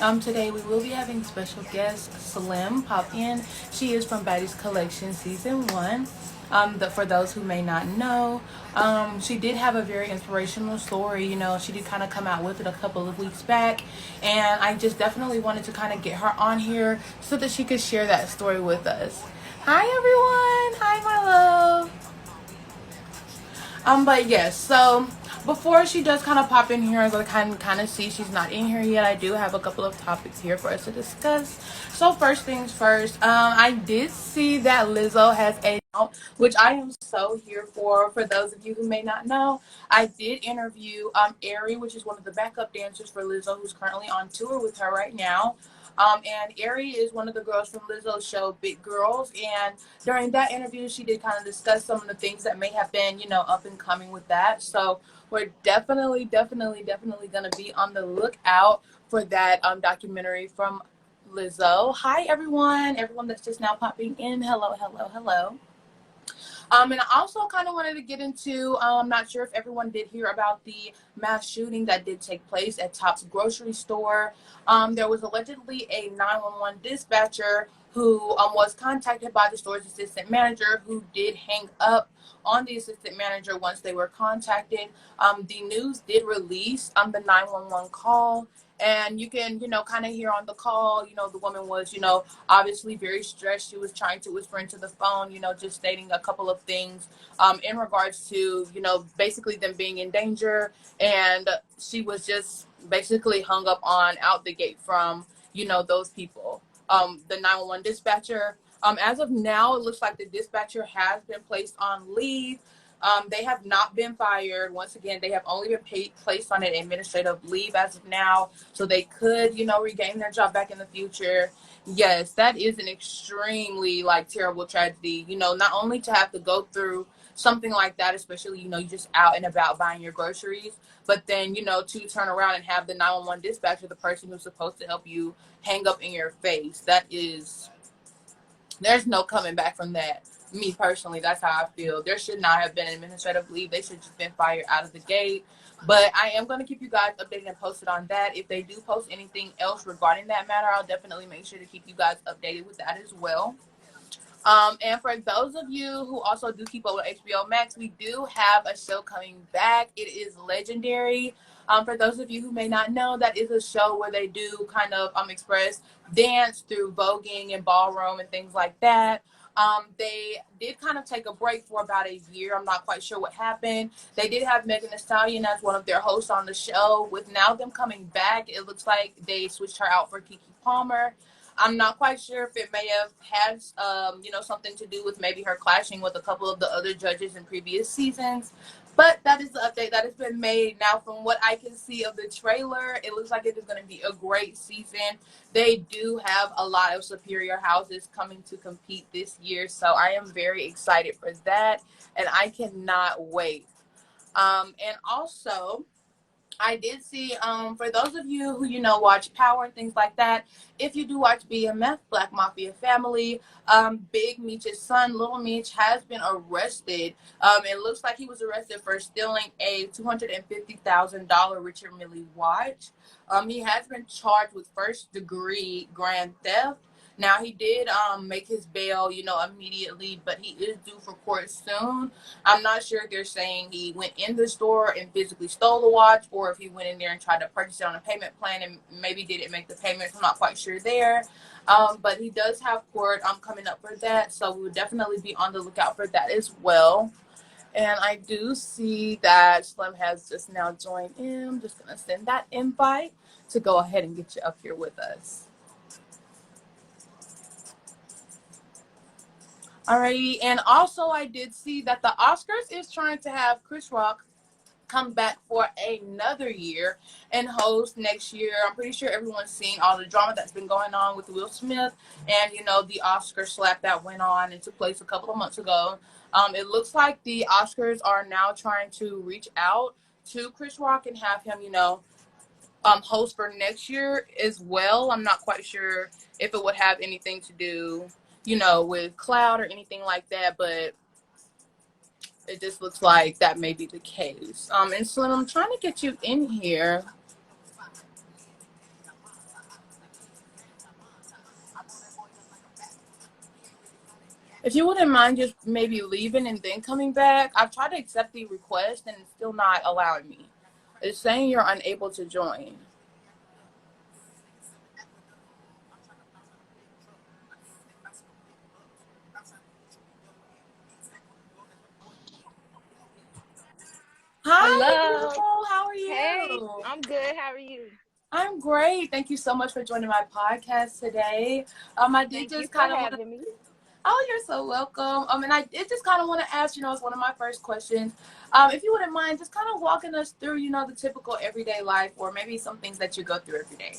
Today we will be having special guest Slim pop in. She is from Baddies Collection Season 1. For those who may not know, she did have a very inspirational story. She did kind of come out with it a couple of weeks back, and I just definitely wanted to kind of get her on here so that she could share that story with us. Hi everyone! Hi my love! But yes, so before she does kind of pop in here, I'm going to kind of see she's not in here yet. I do have a couple of topics here for us to discuss. So first things first, I did see that Lizzo has a which I am so here for. For those of you who may not know, I did interview Ari, which is one of the backup dancers for Lizzo, who's currently on tour with her right now. And Ari is one of the girls from Lizzo's show Big Girls, and during that interview she did kind of discuss some of the things that may have been up and coming with that. So we're definitely gonna be on the lookout for that documentary from Lizzo. Hi everyone that's just now popping in. Hello. And I also kind of wanted to get into, I'm not sure if everyone did hear about the mass shooting that did take place at Top's grocery store. There was allegedly a 911 dispatcher who was contacted by the store's assistant manager, who did hang up on the assistant manager once they were contacted. The news did release the 911 call. And you can, kind of hear on the call, the woman was, obviously very stressed. She was trying to whisper into the phone, just stating a couple of things in regards to, basically them being in danger. And she was just basically hung up on out the gate from, those people. The 911 dispatcher, as of now, it looks like the dispatcher has been placed on leave. They have not been fired. Once again, they have only been placed on an administrative leave as of now, so they could, regain their job back in the future. Yes, that is an extremely terrible tragedy. Not only to have to go through something like that, especially you just out and about buying your groceries, but then to turn around and have the 911 dispatcher, the person who's supposed to help you, hang up in your face. There's no coming back from that. Me personally, that's how I feel. There should not have been administrative leave. They should have just been fired out of the gate. But I am going to keep you guys updated and posted on that. If they do post anything else regarding that matter, I'll definitely make sure to keep you guys updated with that as well. And for those of you who also do keep up with HBO Max, we do have a show coming back. It is Legendary. For those of you who may not know, that is a show where they do kind of express dance through voguing and ballroom and things like that. They did kind of take a break for about a year. I'm not quite sure what happened. They did have Megan Thee Stallion as one of their hosts on the show. With now them coming back, it looks like they switched her out for Keke Palmer. I'm not quite sure if it may have had, something to do with maybe her clashing with a couple of the other judges in previous seasons. But that is the update that has been made. Now, from what I can see of the trailer, it looks like it is going to be a great season. They do have a lot of superior houses coming to compete this year, so I am very excited for that, and I cannot wait. And also, I did see, for those of you who, watch Power and things like that, if you do watch BMF, Black Mafia Family, Big Meech's son, Little Meech, has been arrested. It looks like he was arrested for stealing a $250,000 Richard Mille watch. He has been charged with first-degree grand theft. Now, he did make his bail, immediately, but he is due for court soon. I'm not sure if they're saying he went in the store and physically stole the watch, or if he went in there and tried to purchase it on a payment plan and maybe didn't make the payments. I'm not quite sure there. But he does have court coming up for that, so we would definitely be on the lookout for that as well. And I do see that Slim has just now joined in. I'm just going to send that invite to go ahead and get you up here with us. Alrighty, and also I did see that the Oscars is trying to have Chris Rock come back for another year and host next year. I'm pretty sure everyone's seen all the drama that's been going on with Will Smith and, the Oscar slap that went on and took place a couple of months ago. It looks like the Oscars are now trying to reach out to Chris Rock and have him, host for next year as well. I'm not quite sure if it would have anything to do with cloud or anything like that, but it just looks like that may be the case. And Slim, I'm trying to get you in here. If you wouldn't mind just maybe leaving and then coming back, I've tried to accept the request and it's still not allowing me. It's saying you're unable to join. Hi, Hello. beautiful. How are Hey, you? I'm good. How are you? I'm great. Thank you so much for joining my podcast today. I did Thank you just for kind of want to. having me. Oh, you're so welcome. And I did just kind of want to ask, it's one of my first questions. If you wouldn't mind, just kind of walking us through, the typical everyday life, or maybe some things that you go through every day.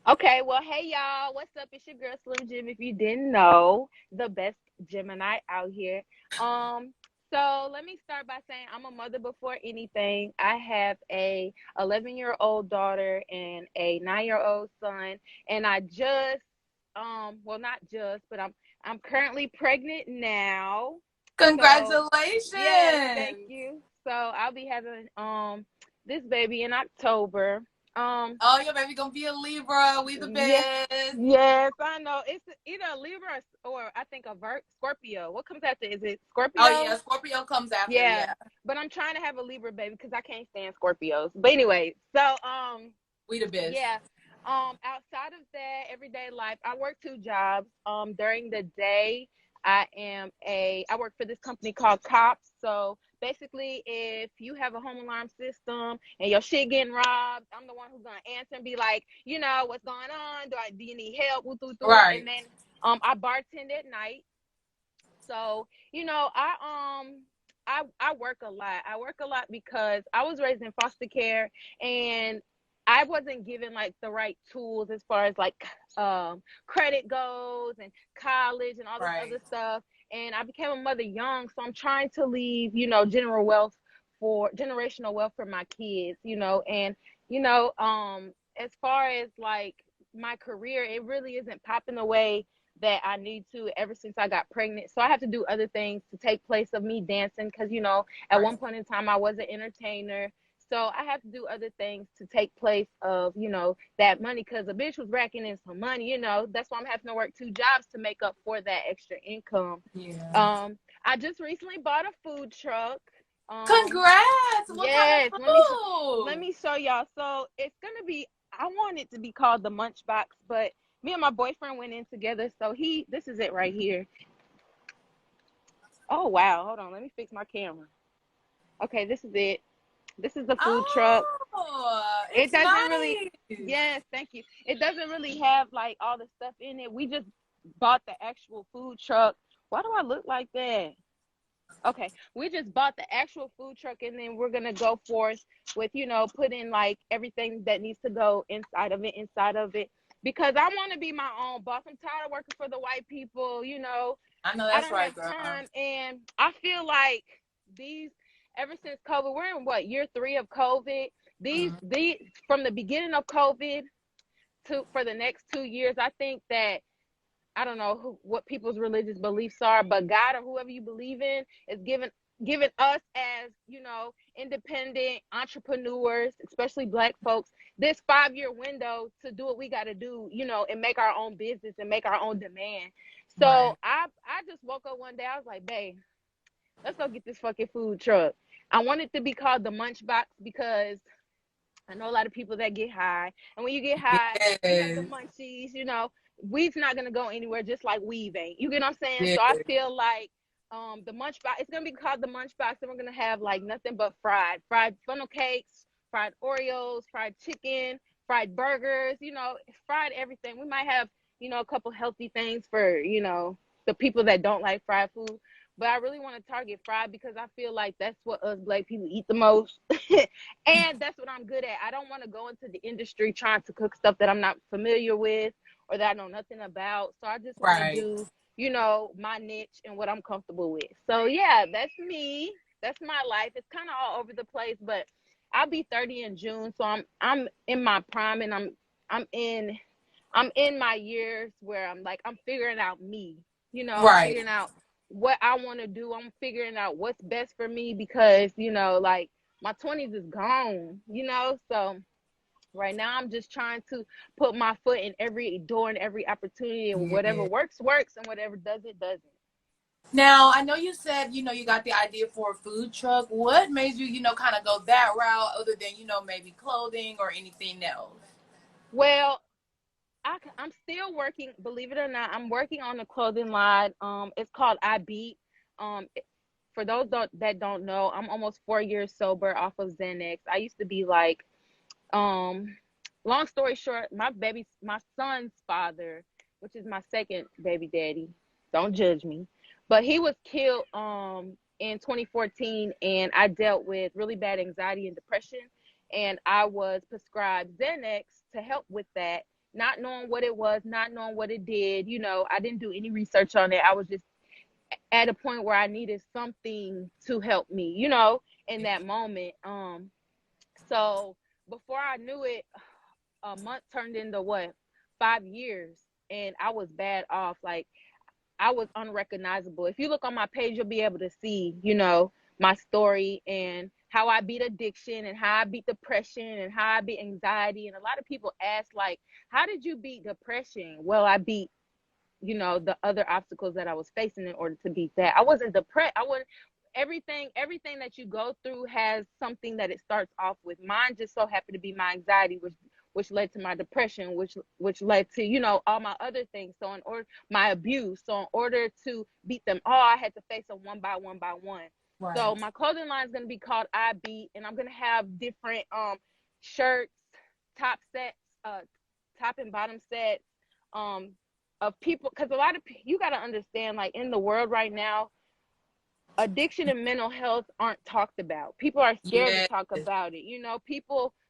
Okay, well, hey y'all. What's up? It's your girl Slim Jim. If you didn't know, the best Gemini out here. Um, so let me start by saying I'm a mother before anything. I have a 11-year-old daughter and a 9-year-old son, and I just well, not just, but I'm currently pregnant now. So yes, thank Congratulations. you. So I'll be having this baby in October. Um Oh, your baby gonna be a Libra. We the yeah, best. yes, I know. It's either a Libra or I think a Scorpio. What comes after? Is it Oh yeah, Scorpio? Scorpio comes after. Yeah. Yeah, But I'm trying to have a Libra baby because I can't stand Scorpios. But anyway, so we the best. yeah. Outside of that, everyday life, I work 2 jobs. During the day, I work for this company called Cops. So basically, if you have a home alarm system and your shit getting robbed, I'm the one who's gonna answer and be like, what's going on? Do you need help? Woo, doo, doo. Right. And then I bartend at night. So, I work a lot. I work a lot because I was raised in foster care and I wasn't given like the right tools as far as like credit goes and college and all this Right. other stuff. And I became a mother young, so I'm trying to leave, generational wealth for my kids, and as far as like my career, it really isn't popping the way that I need to ever since I got pregnant. So I have to do other things to take place of me dancing because, at Right. one point in time I was an entertainer. So I have to do other things to take place of, that money because a bitch was racking in some money, That's why I'm having to work 2 jobs to make up for that extra income. Yeah. I just recently bought a food truck. Congrats. What kind Yes, of let food? me show y'all. So it's gonna be, I want it to be called the Munchbox, but me and my boyfriend went in together. So this is it right here. Oh wow, hold on, let me fix my camera. Okay, this is it. This is the food truck. Oh, It it's doesn't really, nice. yes, thank you. It doesn't really have like all the stuff in it. We just bought the actual food truck. Why do I look like that? Okay, we just bought the actual food truck and then we're gonna go forth with, put in like everything that needs to go inside of it, because I want to be my own boss. I'm tired of working for the white people. I know I that's don't have right, girl. time, and I feel like these ever since COVID, we're in what, year 3 of COVID. Mhm. These from the beginning of COVID to for the next 2 years, I think that I don't know what people's religious beliefs are, but God or whoever you believe in is giving us as, independent entrepreneurs, especially black folks, this 5-year window to do what we got to do, and make our own business and make our own demand. So Right. I just woke up one day, I was like, babe, let's go get this fucking food truck. I want it to be called the Munchbox because I know a lot of people that get high, and when you get high, you have the Yes. munchies. Weed's not gonna go anywhere, just like weave ain't. You get what I'm saying? Yes. So I feel like the Munchbox. It's gonna be called the Munchbox, and we're gonna have like nothing but fried funnel cakes, fried Oreos, fried chicken, fried burgers. Fried everything. We might have a couple healthy things for the people that don't like fried food. But I really want to target fried because I feel like that's what us black people eat the most. And that's what I'm good at. I don't want to go into the industry trying to cook stuff that I'm not familiar with or that I know nothing about. So I just want to Right. do, my niche and what I'm comfortable with. So yeah, that's me. That's my life. It's kind of all over the place, but I'll be 30 in June, so I'm in my prime, and I'm in my years where I'm like I'm figuring out me. I'm Right. figuring out what I want to do. I'm figuring out what's best for me because, like my 20s is gone, so Right now, I'm just trying to put my foot in every door and every opportunity, and whatever Yeah. works, works, and whatever doesn't, doesn't. Now, I know you said, you got the idea for a food truck. What made you, kind of go that route other than, maybe clothing or anything else? Well, I'm still working. Believe it or not, I'm working on a clothing line. It's called I Beat. For those that don't know, I'm almost 4 years sober off of Xanax. I used to be like, um, long story short, my son's father, which is my second baby daddy. Don't judge me, but he was killed in 2014, and I dealt with really bad anxiety and depression, and I was prescribed Xanax to help with that, not knowing what it was, not knowing what it did. I didn't do any research on it. I was just at a point where I needed something to help me, in that moment. So before I knew it, a month turned into what, 5 years, and I was bad off. Like, I was unrecognizable. If you look on my page, you'll be able to see, my story and how I beat addiction and how I beat depression and how I beat anxiety. And a lot of people ask, like, how did you beat depression? Well, I beat, the other obstacles that I was facing in order to beat that. I wasn't depressed. I wasn't. Everything that you go through has something that it starts off with. Mine just so happened to be my anxiety, which led to my depression, which led to, all my other things. So in order, my abuse. So in order to beat them all, I had to face them one by one by one. So Right. my clothing line is gonna be called I Beat, and I'm gonna have different shirts, top sets, top and bottom sets, um of people, because a lot of you got to understand, like, in the world right now, addiction and mental health aren't talked about. People are scared to Yeah. talk about it.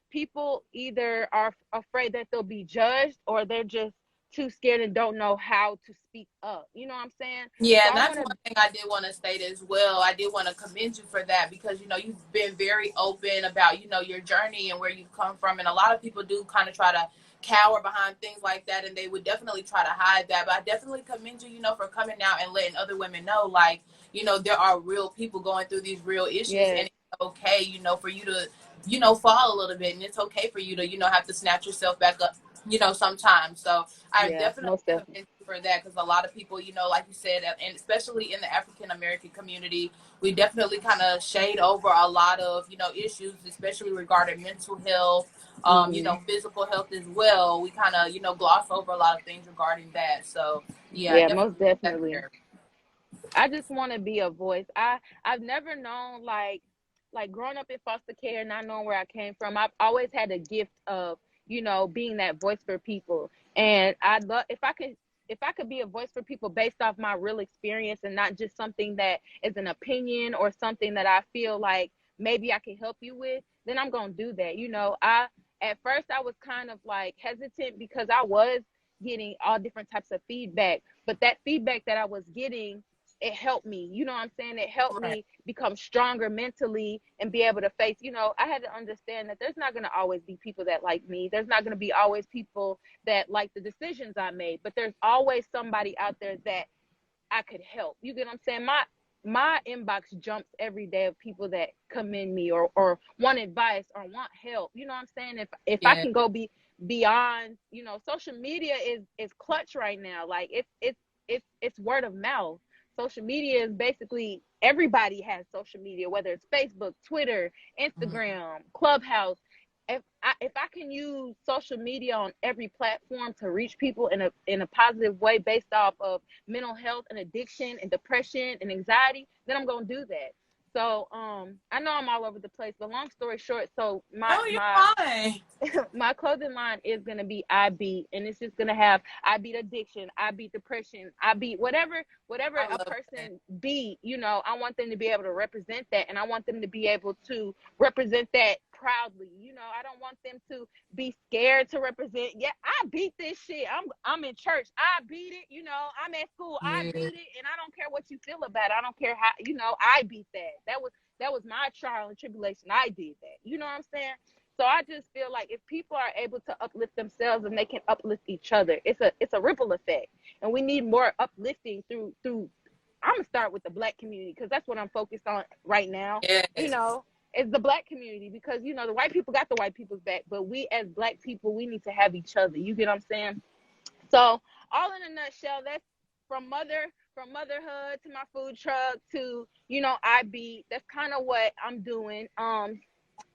People either are afraid that they'll be judged, or they're just too scared and don't know how to speak up. You know what I'm saying? Yeah, So and I that's want one to. thing I did want to state as well. I did want to commend you for that because you've been very open about your journey and where you've come from, and a lot of people do kind of try to cower behind things like that, and they would definitely try to hide that. But I definitely commend you, for coming out and letting other women know, like, there are real people going through these real issues, and Yes. it's okay, for you to, fall a little bit, and it's okay for you to, have to snatch yourself back up, sometimes. So I Yeah, definitely most definitely. commend you for that because a lot of people, like you said, and especially in the African American community, we definitely kind of shade over a lot of, issues, especially regarding mental health, Hmm. physical health as well. We kind of, gloss over a lot of things regarding that. So yeah, Yeah, definitely most that's definitely. there. I just want to be a voice. I've never known, like growing up in foster care, not knowing where I came from. I've always had a gift of, being that voice for people. And I love, if I could be a voice for people based off my real experience, and not just something that is an opinion or something that I feel like maybe I can help you with, then I'm going to do that. I At first I was kind of like hesitant because I was getting all different types of feedback, but that feedback that I was getting, it helped me. You know what I'm saying? It helped Right. me become stronger mentally and be able to face, I had to understand that there's not going to always be people that like me. There's not going to be always people that like the decisions I made, but there's always somebody out there that I could help. You get what I'm saying? My inbox jumps every day of people that commend me, or want advice or want help. You know what I'm saying? If I Yeah. can go beyond, social media is clutch right now. Like, it's word of mouth. Social media is basically, everybody has social media, whether it's Facebook, Twitter, Mhm. Instagram, Clubhouse. If I can use social media on every platform to reach people in a positive way based off of mental health and addiction and depression and anxiety, then I'm gonna do that. So I know I'm all over the place, but long story short, so my No, you're my fine. my clothing line is gonna be I Beat, and it's just gonna have I beat addiction, I beat depression, I beat whatever I a love that. person beat. I want them to be able to represent that, and I want them to be able to represent that proudly. I don't want them to be scared to represent. Yeah, I beat this shit. I'm in church. I beat it. I'm at school. I Yeah. beat it, and I don't care what you feel about it. I don't care how. I beat that. That was my trial and tribulation. I did that. You know what I'm saying? So I just feel like if people are able to uplift themselves, and they can uplift each other, it's a ripple effect, and we need more uplifting through. I'm gonna start with the Black community because that's what I'm focused on right now. You Yes. know, It's the Black community, because you know the white people got the white people's back, but we as Black people, we need to have each other. You get what I'm saying? So all in a nutshell, that's from motherhood to my food truck to, you know, I beat. That's kind of what I'm doing.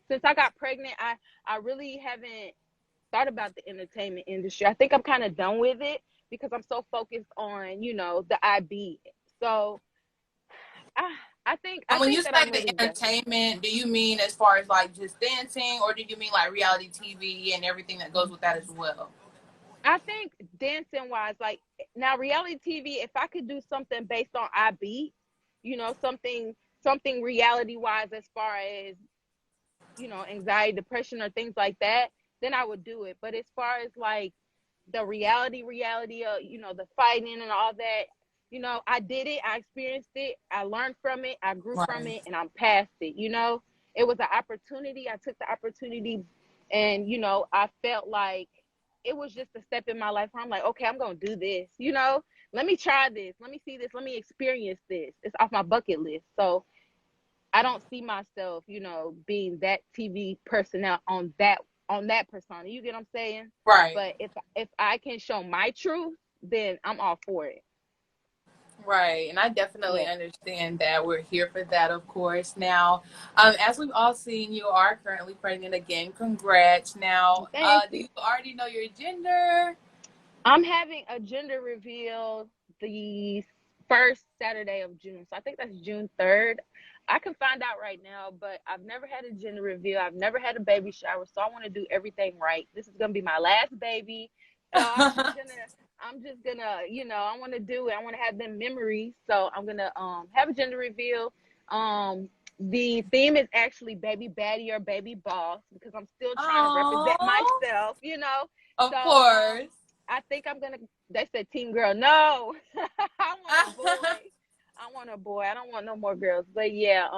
Since I got pregnant, I really haven't thought about the entertainment industry. I think I'm kind of done with it because I'm so focused on, you know, the IB. So I And I when you think that say I'm the really done. entertainment, do you mean as far as like just dancing, or do you mean like reality TV and everything that goes with that as well? I think dancing wise, like now reality TV, if I could do something based on IB, you know, something reality wise as far as, you know, anxiety, depression, or things like that, then I would do it. But as far as like the reality of, you know, the fighting and all that, you know, I did it, I experienced it, I learned from it, I grew from Right. it, and I'm past it. You know, it was an opportunity. I took the opportunity, and you know, I felt like it was just a step in my life where I'm like, okay, I'm gonna do this. You know, let me try this, let me see this, let me experience this. It's off my bucket list. So I don't see myself, you know, being that TV personnel on that persona. You get what I'm saying? Right. But if I can show my truth, then I'm all for it. Right, and I definitely Yeah. understand that. We're here for that, of course. Now, as we've all seen, you are currently pregnant again. Congrats. Now, Thank do you. you already know your gender? I'm having a gender reveal the first Saturday of June. So I think that's June 3rd. I can find out right now, but I've never had a gender reveal. I've never had a baby shower, so I want to do everything right. This is gonna be my last baby. So I'm just gonna, you know, I want to do it. I want to have them memories. So I'm gonna have a gender reveal. Um the theme is actually baby baddie or baby boss, because I'm still trying to represent Oh, myself, you know. So of course. I think I'm gonna. They said team girl. No, I want a boy. I want a boy. I don't want no more girls. But yeah,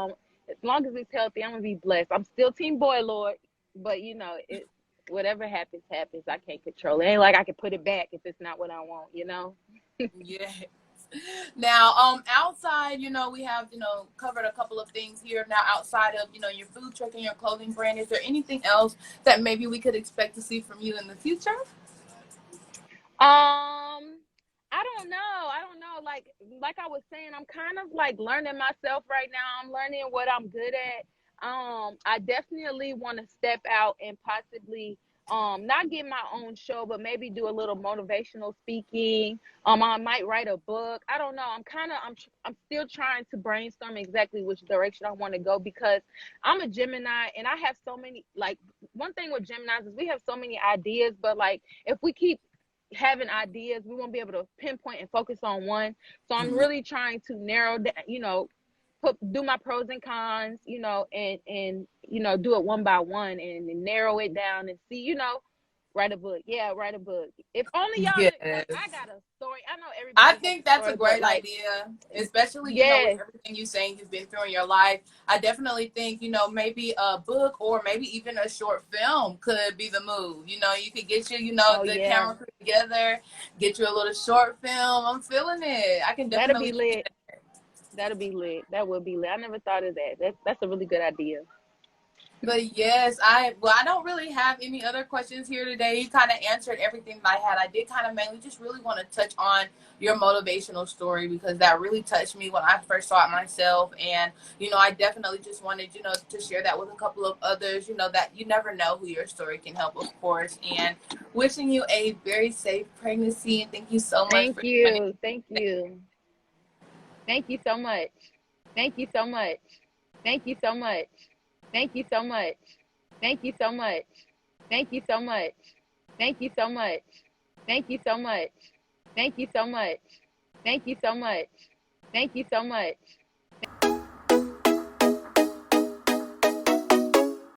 as long as it's healthy, I'm gonna be blessed. I'm still team boy, Lord. But you know, it whatever happens, happens. I can't control it. Ain't like I can put it back if it's not what I want. You know. Yes. Now, outside, we have, covered a couple of things here. Now, outside of, your food truck and your clothing brand, is there anything else that maybe we could expect to see from you in the future? I don't know. I don't know. Like I was saying, I'm kind of like learning myself right now. I'm learning what I'm good at. I definitely want to step out and possibly not get my own show, but maybe do a little motivational speaking. I might write a book. I don't know. I'm still trying to brainstorm exactly which direction I want to go, because I'm a Gemini and I have so many, like, one thing with Geminis is we have so many ideas, but like if we keep having ideas, we won't be able to pinpoint and focus on one. So I'm Yeah. really trying to narrow down, do my pros and cons, and do it one by one and narrow it down and see, write a book. Yeah, write a book. If only y'all knew, like, Yes. I got a story. I know I everybody has think a that's a story, but great like, idea, especially, with yes, everything you're saying you've been through in your life. I definitely think, maybe a book or maybe even a short film could be the move. You could get oh the yeah, camera crew together, get you a little short film. I'm feeling it. I can that'll be definitely see lit. That'll be lit. That would be lit. I never thought of that. That's a really good idea. But yes, I don't really have any other questions here today. You kind of answered everything that I had. I did kind of mainly just really want to touch on your motivational story, because that really touched me when I first saw it myself. And, I definitely just wanted, to share that with a couple of others, that you never know who your story can help, of course. And wishing you a very safe pregnancy. And thank you so much Thank for joining. you. Thank you. Thank you so much. Thank you so much. Thank you so much. Thank you so much. Thank you so much. Thank you so much. Thank you so much. Thank you so much. Thank you so much. Thank you so much. Thank you so much.